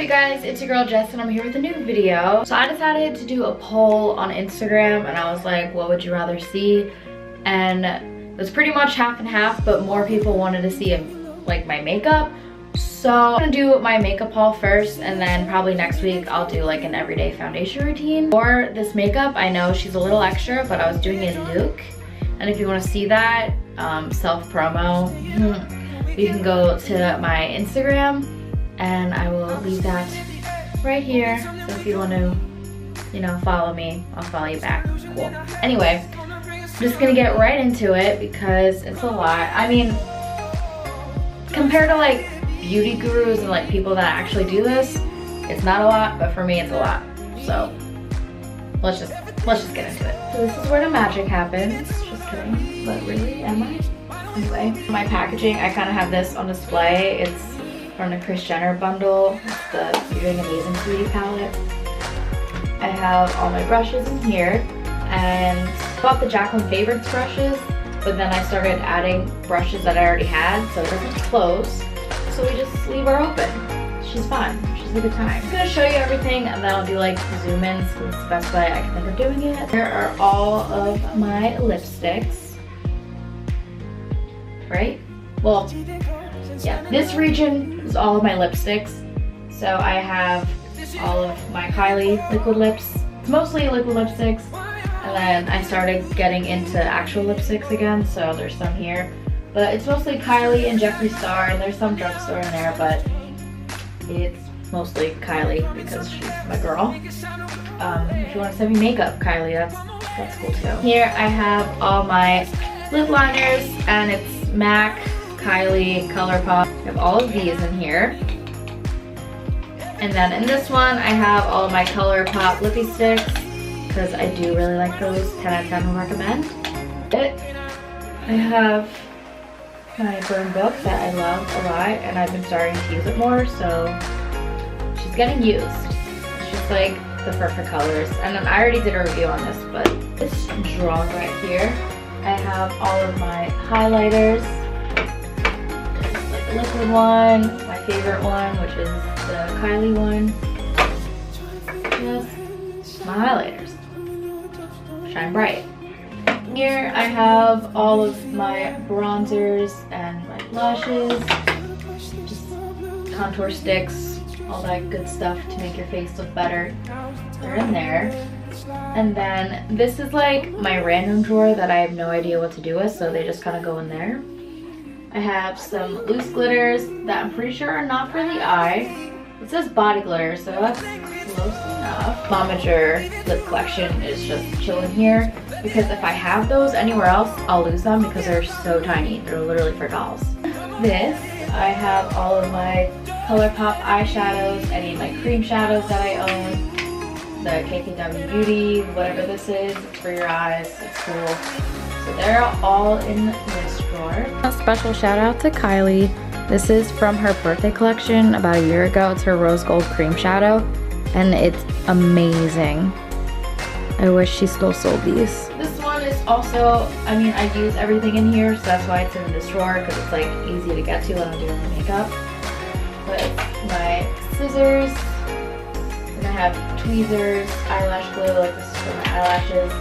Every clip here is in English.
you guys? It's your girl Jess and I'm here with a new video. So I decided to do a poll on Instagram and I was like, what would you rather see? And it was pretty much half and half, but more people wanted to see like my makeup. So I'm gonna do my makeup haul first, and then probably next week I'll do like an everyday foundation routine. For this makeup, I know she's a little extra, but I was doing a nuke. And if you wanna see that, self-promo, you can go to my Instagram and I will leave that right here. So if you want to, you know, follow me, I'll follow you back. Cool. Anyway, I'm just gonna get right into it because it's a lot. I mean, compared to like beauty gurus and like people that actually do this, it's not a lot, but for me it's a lot. So let's just get into it. So this is where the magic happens. Just kidding, but really, am I? Anyway, my packaging, I kind of have this on display. It's from the Kris Jenner bundle. It's the You're Doing Amazing Sweetie palette. I have all my brushes in here, and I bought the Jaclyn Favorites brushes, but then I started adding brushes that I already had, so it doesn't close. So we just leave her open. She's fun. She's a good time. I'm gonna show you everything, and then I'll do like zoom ins because it's the best way I can think of doing it. Here are all of my lipsticks. Right? Well, yeah, this region is all of my lipsticks. So I have all of my Kylie liquid lips. It's mostly liquid lipsticks. And then I started getting into actual lipsticks again, so there's some here. But it's mostly Kylie and Jeffree Star, and there's some drugstore in there, but it's mostly Kylie because she's my girl. If you want to send me makeup, Kylie, that's cool too. Here I have all my lip liners, and it's MAC, Kylie, ColourPop. I have all of these in here. And then in this one, I have all of my ColourPop lippy sticks because I do really like those. 10 out of 10 will recommend. I have my burn book that I love a lot, and I've been starting to use it more, so she's getting used. It's just like the perfect colors. And then I already did a review on this, but this drawer right here, I have all of my highlighters. There's like a liquid one, my favorite one, which is the Kylie one. Just my highlighters. Shine bright. Here I have all of my bronzers and my blushes. Just contour sticks, all that good stuff to make your face look better. They're in there. And then this is like my random drawer that I have no idea what to do with, so they just kind of go in there. I have some loose glitters that I'm pretty sure are not for the eye. It says body glitter, so that's close enough. Momager lip collection is just chilling here because if I have those anywhere else, I'll lose them because they're so tiny. They're literally for dolls. This, I have all of my ColourPop eyeshadows, any of my cream shadows that I own. The KKW Beauty, whatever this is, it's for your eyes, it's cool. So they're all in this drawer. A special shout out to Kylie. This is from her birthday collection about a year ago. It's her rose gold cream shadow, and it's amazing. I wish she still sold these. This one is also, I mean, I use everything in here, so that's why it's in this drawer, because it's like easy to get to when I'm doing my makeup. But it's my scissors. I have tweezers, eyelash glue, like this is for my eyelashes.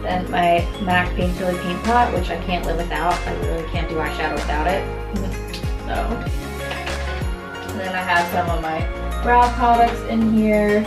Then my MAC Paint Chili Paint Pot, which I can't live without. I literally can't do eyeshadow without it. So, and then I have some of my brow products in here,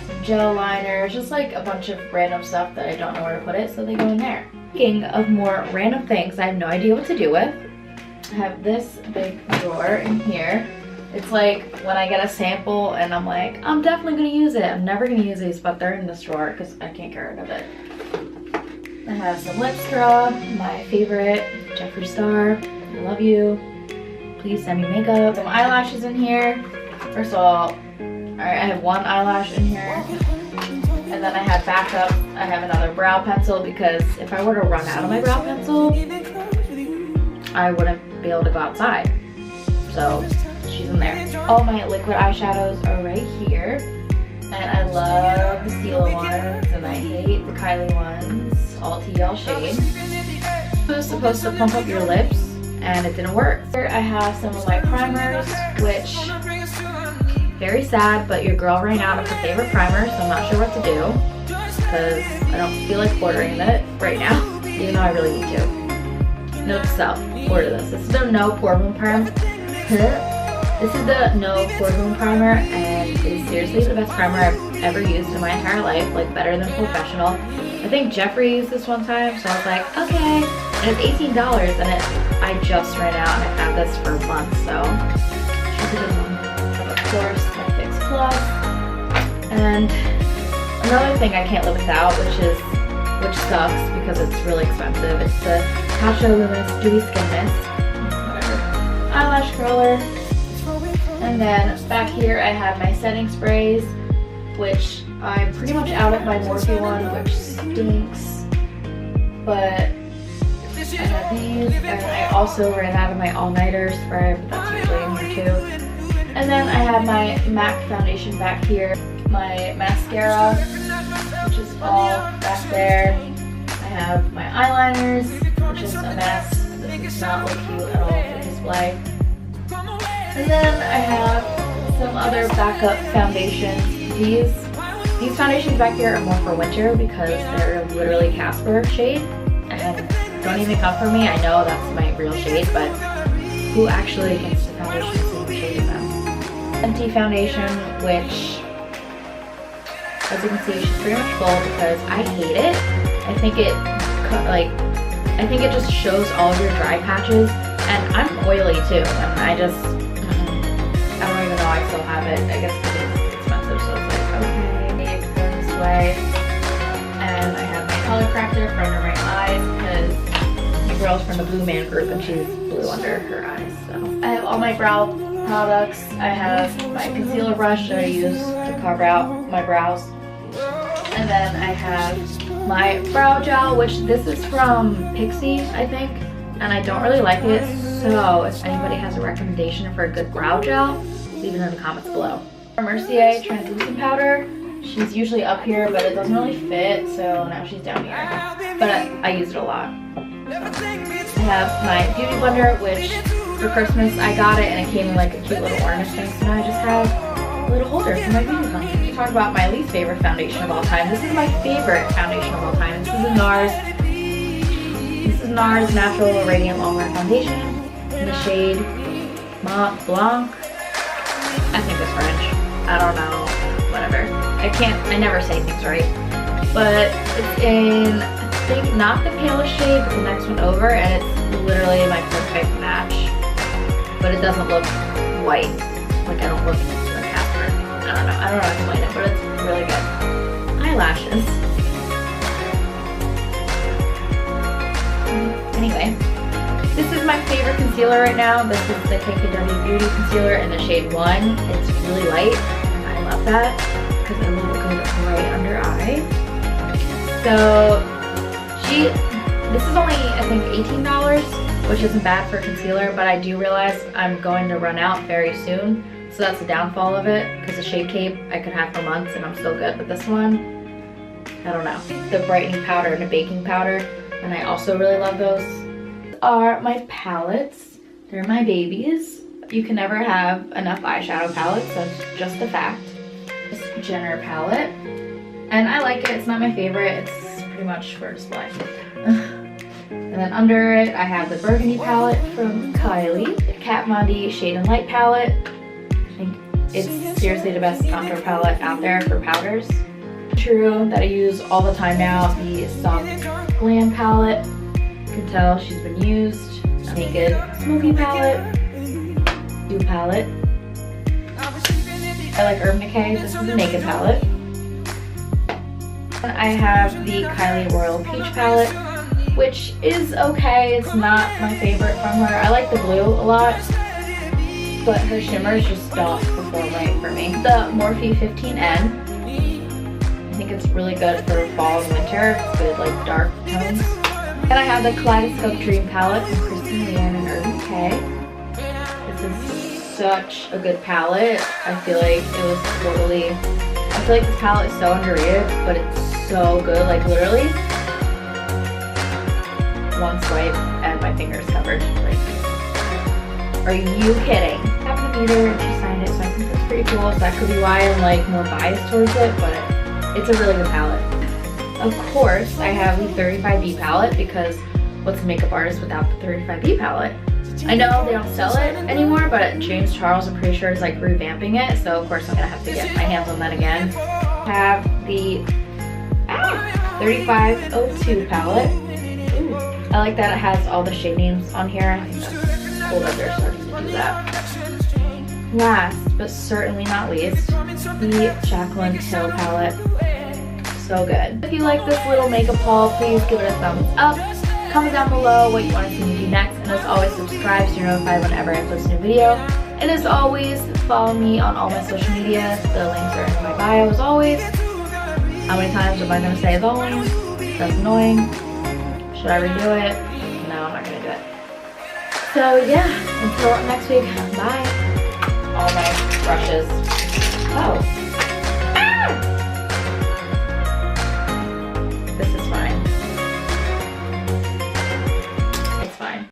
some gel liners, just like a bunch of random stuff that I don't know where to put it, so they go in there. Speaking of more random things I have no idea what to do with, I have this big drawer in here. It's like when I get a sample and I'm like, I'm definitely gonna use it. I'm never gonna use these, but they're in this drawer because I can't get rid of it. I have some lip scrub, my favorite, Jeffree Star, I love you. Please send me makeup. Some eyelashes in here. First of all, alright, I have one eyelash in here. And then I have backup. I have another brow pencil because if I were to run out of my brow pencil, I wouldn't be able to go outside. So she's in there. All my liquid eyeshadows are right here. And I love the Stila ones and I hate the Kylie ones. All TL shade. It was supposed to plump up your lips and it didn't work. Here I have some of my primers, which very sad, but your girl ran out of her favorite primer, so I'm not sure what to do because I don't feel like ordering it right now, even though I really need to. Note to self, order this. This is the No Pore Boom Primer. This is the No Pore Boom Primer, and it is seriously the best primer I've ever used in my entire life, like better than Professional. I think Jeffree used this one time, so I was like, okay. And it's $18, and I just ran out, and I've had this for months, so it's a good one. And of course, my Fix Plus. And another thing I can't live without, which sucks because it's really expensive, it's the Tatcha Luminous Dewy Skin Mist. Whatever. Eyelash curler. And then back here I have my setting sprays, which I'm pretty much out of my Morphe one, which stinks. But I have these, and I also ran out of my all-nighter spray, but that's usually in here too. And then I have my MAC foundation back here, my mascara, which is all back there. I have my eyeliners, which is a mess. This does not look cute at all for display. And then I have some other backup foundations. These foundations back here are more for winter because they're literally Casper shade. And don't even come for me, I know that's my real shade, but who actually gets the foundation same shade as them? Fenty foundation, which, as you can see, she's pretty much full because I hate it. I think it just shows all of your dry patches, and I'm oily too, and I don't even know I still have it. I guess because it's expensive, so it's like, okay, maybe it's going this way. And I have my color corrector for under my eyes because my girl's from the Blue Man group and she's blue under her eyes. So I have all my brow products. I have my concealer brush that I use to cover out my brows. And then I have my brow gel, which this is from Pixi, I think. And I don't really like it. So if anybody has a recommendation for a good brow gel, leave it in the comments below. Mercier translucent powder. She's usually up here, but it doesn't really fit, so now she's down here. But I use it a lot. I have my beauty blender, which for Christmas I got it, and it came in like a cute little ornament thing, so now I just have a little holder for my beauty blender. To talk about my least favorite foundation of all time. This is my favorite foundation of all time. This is a NARS. This is NARS Natural Radiant Long-Wear Foundation in the shade Mont Blanc. I think it's French. I don't know. Whatever. I never say things right. But it's in, I think, not the palest shade, but the next one over, and it's literally my perfect match. But it doesn't look white. Like, I don't look like Casper. I don't know how to explain it, but it's really good. Eyelashes. Anyway, this is my favorite concealer right now. This is the KKW Beauty Concealer in the shade 1. It's really light, and I love that because I love it goes right under eye. So this is only, I think, $18, which isn't bad for concealer, but I do realize I'm going to run out very soon. So that's the downfall of it, because the Shade Cape I could have for months and I'm still good. But this one, I don't know. The brightening powder and the baking powder, and I also really love those. These are my palettes. They're my babies. You can never have enough eyeshadow palettes, that's just a fact. This Jenner palette, and I like it. It's not my favorite. It's pretty much for display. And then under it, I have the Burgundy palette from Kylie, the Kat Von D Shade and Light palette. I think it's seriously the best contour palette out there for powders. True, that I use all the time now, the Soft Glam palette. You can tell she's been used. Naked Smoky palette. Dew palette. I like Urban Decay. This is the Naked palette. I have the Kylie Royal Peach palette, which is okay. It's not my favorite from her. I like the blue a lot, but her shimmers just don't perform right for me. The Morphe 15N. I think it's really good for fall and winter. It's good, like, dark tones. And I have the Kaleidoscope Dream palette from Kristen Leanne and Urban Decay. This is such a good palette. I feel like this palette is so underrated, but it's so good. Like, literally one swipe and my finger's covered. Like, are you kidding? I happened to meet her and she signed it, so I think that's pretty pretty cool, so that could be why I'm like more biased towards it, but it's a really good palette. Of course, I have the 35B palette because what's a makeup artist without the 35B palette? I know they don't sell it anymore, but James Charles, I'm pretty sure, is like revamping it, so of course I'm gonna have to get my hands on that again. I have the 3502 palette. Ooh, I like that it has all the shade names on here. I think that's cool that they're starting to do that. Last, but certainly not least, the Jaclyn Hill palette. So good. If you like this little makeup haul, please give it a thumbs up. Comment down below what you want to see me do next, and as always, subscribe so you're notified whenever I post a new video. And as always, follow me on all my social media. The links are in my bio as always. How many times am I going to say as always? That's annoying. Should I redo it? No, I'm not going to do it. So yeah, until next week, bye. All my brushes.